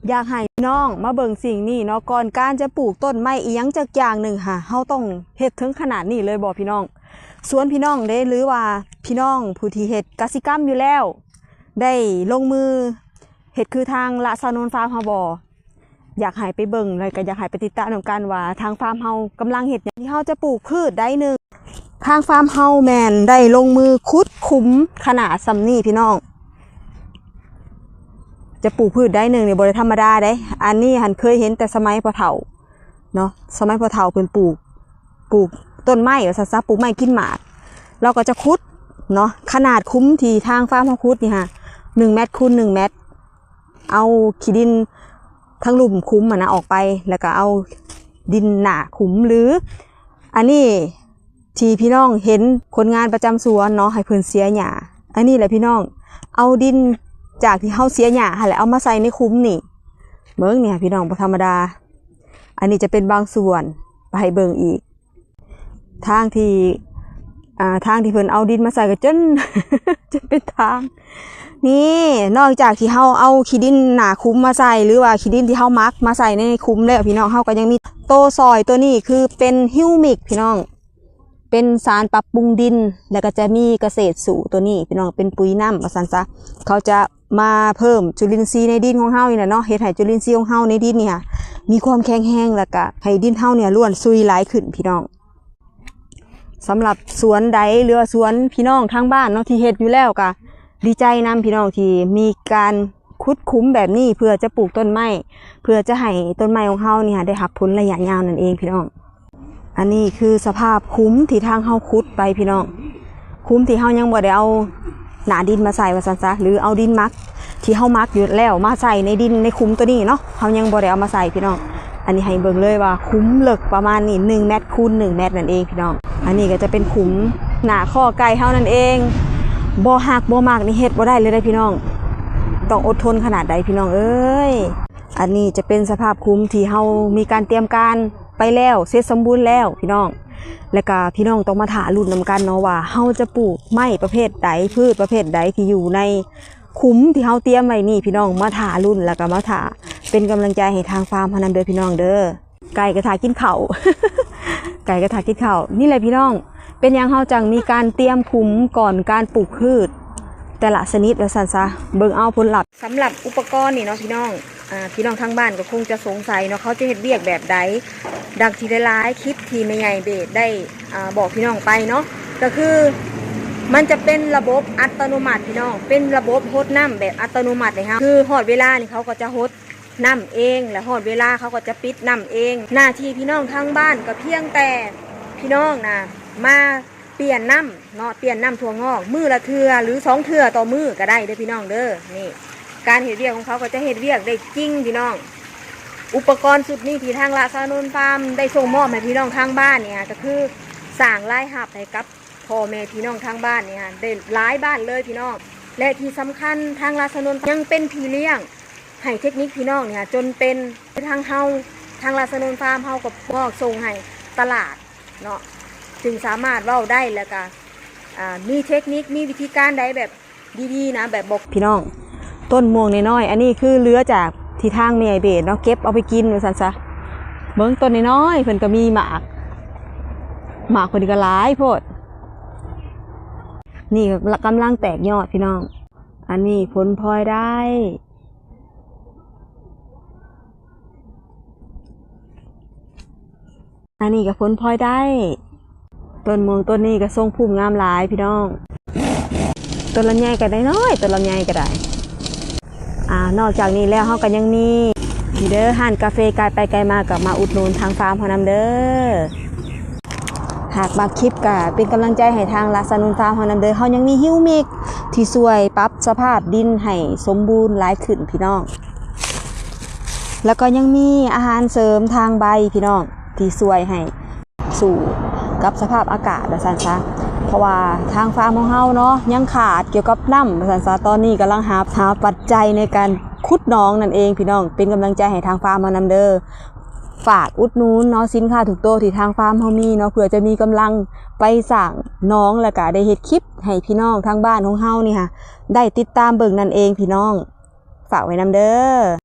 อยากให้พี่น้องมาเบิ่งสิ่งนี้เนาะก่อนการจะปลูกต้นไม้อีหยังจักอย่างหนึ่งค่ะเฮาต้องเฮ็ดถึงขนาดนี้เลยบ่พี่น้องสวนพี่น้องเด้หรือว่าพี่น้องผู้ที่เฮ็ดกสิกรรมอยู่แล้วได้ลงมือเฮ็ดคือทางละสานนฟาร์มเฮาบ่อยากให้ไปเบิ่งเลยก็อยากให้ไปติดตามนำกันว่าทางฟาร์มเฮากำลังเฮ็ดหยังที่เฮาจะปลูกพืชได้หนึ่งทางฟาร์มเฮาแม่นได้ลงมือขุดคุ้มขนาดส่ำนี้พี่น้องจะปลูกพืชได้หนึ่งเนี่ยบริธรรมดาได้อันนี้หันเคยเห็นแต่สมัยพ่อเฒ่าเนาะสมัยพ่อเฒ่าเพิ่นปลูกต้นไม้หรือซะปลูกไม้กินหมากเราก็จะขุดเนาะขนาดคุ้มที่ทางฟาร์มเขาขุดนี่ค่ะ1 เมตรคูณ1 เมตรเอาขี้ดินทั้งหลุมคุ้มนะออกไปแล้วก็เอาดินหนาคุ้มหรืออันนี้ที่พี่น้องเห็นคนงานประจำสวนเนาะให้เพิ่นเสียหญ้าอันนี้แหละพี่น้องเอาดินจากที่เขาเสียหญ้าแล้วเอามาใส่ในคุ้มนี่เบิ่งเนี่ยพี่น้องบ่ธรรมดาอันนี้จะเป็นบางส่วนไปให้เบิ่งอีกทางที่เพิ่นเอาดินมาใส่ก็จน เป็นทางนี่นอกจากที่เฮาเอาขี้ดินหนาคุ้มมาใส่หรือว่าขี้ดินที่เฮามักมาใส่ในคุ้มแล้วพี่น้องเฮาก็ยังมีโตซอยตัวนี้คือเป็นฮิวมิกพี่น้องเป็นสารปรับปรุงดินแล้วก็จะมีเกษตรสู่ตัวนี้พี่น้องเป็นปุ๋ยน้ำว่าซั่นซะเขาจะมาเพิ่มจุลินทรีย์ในดินของเฮานี่แหละเนาะเฮ็ดให้จุลินทรีย์ของเฮาในดินนี่ค่ะมีความแข็งแรงแล้วก็ให้ดินเฮาเนี่ยล้วนซุยหลายขึ้นพี่น้องสำหรับสวนใดหรือสวนพี่น้องทางบ้านเนาะที่เฮ็ดอยู่แล้วก็ดีใจนำพี่น้องที่มีการขุดคุ้มแบบนี้เพื่อจะปลูกต้นไม้เพื่อจะให้ต้นไม้ของเฮานี่ค่ะได้รับผลระยะยาวนั่นเองพี่น้องอันนี้คือสภาพคุ้มที่ทางเฮาขุดไปพี่น้องคุ้มที่เฮายังบ่ได้เอาหนาดินมาใส่ว่าซั่นซะหรือเอาดินมักที่เฮามักอยู่แล้วมาใส่ในดินในคุ้มตัวนี้เนาะเฮายังบ่ได้เอามาใส่พี่น้องอันนี้ให้เบิ่งเลยว่าคุ้มเลิกประมาณนี้1 เมตรคูณ1 เมตรนั่นเองพี่น้องอันนี้ก็จะเป็นคุ้มหน้าข้อไก่เฮานั่นเองบ่หักบ่มากนี่เฮ็ดบ่ได้เลยได้พี่น้องต้องอดทนขนาดใดพี่น้องเอ้ยอันนี้จะเป็นสภาพคุ้มที่เฮามีการเตรียมการไปแล้วเสร็จสมบูรณ์แล้วพี่น้องแล้วก็พี่น้องต้องมาถาลุ้นนำกันเนาะว่าเฮาจะปลูกไม้ประเภทใดพืชประเภทใดที่อยู่ในคุ้มที่เฮาเตรียมไว้นี่พี่น้องมาถาลุ้นแล้วก็มาถาเป็นกำลังใจให้ทางฟาร์มพนันเด้อพี่น้องเด้อไก่กระถากินข้าว ไก่กระถากินข้าวนี่แหละพี่น้องเป็นอย่างเฮาจังมีการเตรียมคุ้มก่อนการปลูกพืชแต่ละชนิดว่าซั่นซะเบิ่งเอาผลลัพธ์สำหรับอุปกรณ์นี่เนาะพี่น้องทางบ้านก็คงจะสงสัยเนาะเขาจะเฮ็ดเวียกแบบใดดังที่หลายๆคลิปที่แม่ใหญ่เบสได้บอกพี่น้องไปเนาะก็คือมันจะเป็นระบบอัตโนมัติพี่น้องเป็นระบบฮดน้ำแบบอัตโนมัติเลยครับคือฮอดเวลานี่เขาก็จะฮดน้ำเองและฮอดเวลาเขาก็จะปิดน้ำเองหน้าที่พี่น้องทางบ้านก็เพียงแต่พี่น้องนะมาเปลี่ยนน้ำเนาะเปลี่ยนน้ำถั่วงอกมือละเทื่อหรือ2 เทื่อต่อมือก็ได้เด้อพี่น้องเด้อนี่การเฮ็ดเวียกของเขาก็จะเฮ็ดเวียกได้จริงพี่น้องอุปกรณ์สุดนี้ที่ทางละสานนฟาร์มได้ส่งมอบให้พี่น้องทางบ้านเนี่ยก็คือสร้างรายรับให้กับพ่อแม่พี่น้องทางบ้านเนี่ยได้หลายบ้านเลยพี่น้องและที่สำคัญทางละสานนยังเป็นพี่เลี้ยงให้เทคนิคพี่น้องเนี่ยจนเป็นทางเฮาทางละสานนฟาร์มเฮากับมอบส่งให้ตลาดเนาะจึงสามารถเว้าได้แล้วก็มีเทคนิคมีวิธีการใดแบบดีๆนะแบบบอกพี่น้องต้นม่วงน้อยๆอันนี้คือเหลือจากที่ทางแม่เบสเนาะเก็บเอาไปกินว่าซั่นซะเบิ่งต้นน้อยๆเพิ่นก็มีหมากเพิ่นก็หลายโพดนี่กำลังแตกยอดพี่น้องอันนี้ผลพลอยได้อันนี้ก็ผลพลอยได้ต้นม่วงต้นนี้ก็ทรงพุ่มงามหลายพี่น้องต้นลำไยก็ได้น้อยต้นลำไยก็ได้นอกจากนี้แล้วเฮาก็ยังมีเด้อห้านกาแฟไกลไปไกลมากับมาอุดหนุนทางฟาร์มเฮานำเด้อหากมาคลิปก็เป็นกำลังใจให้ทางละสานนฟาร์มเฮานำเด้อเฮายังมีฮิวมิกที่ช่วยปรับสภาพดินให้สมบูรณ์หลายขึ้นพี่น้องแล้วก็ยังมีอาหารเสริมทางใบพี่น้องที่ช่วยให้สู่กับสภาพอากาศว่าซั่นซะเพราะว่าทางฟาร์มของเฮาเนาะยังขาดเกี่ยวกับน้ำว่าซั่นซะตอนนี้กำลังหาปัจจัยในการขุดหนองนั่นเองพี่น้องเป็นกำลังใจให้ทางฟาร์มเฮานำเด้อฝากอุดหนุนเนาะสินค้าทุกตัวที่ทางฟาร์มเฮามีเนาะเพื่อจะมีกำลังไปสร้างหนองแล้วก็ได้เฮ็ดคลิปให้พี่น้องทางบ้านของเฮานี่ค่ะได้ติดตามเบิ่งนั่นเองพี่น้องฝากไว้นำเด้อ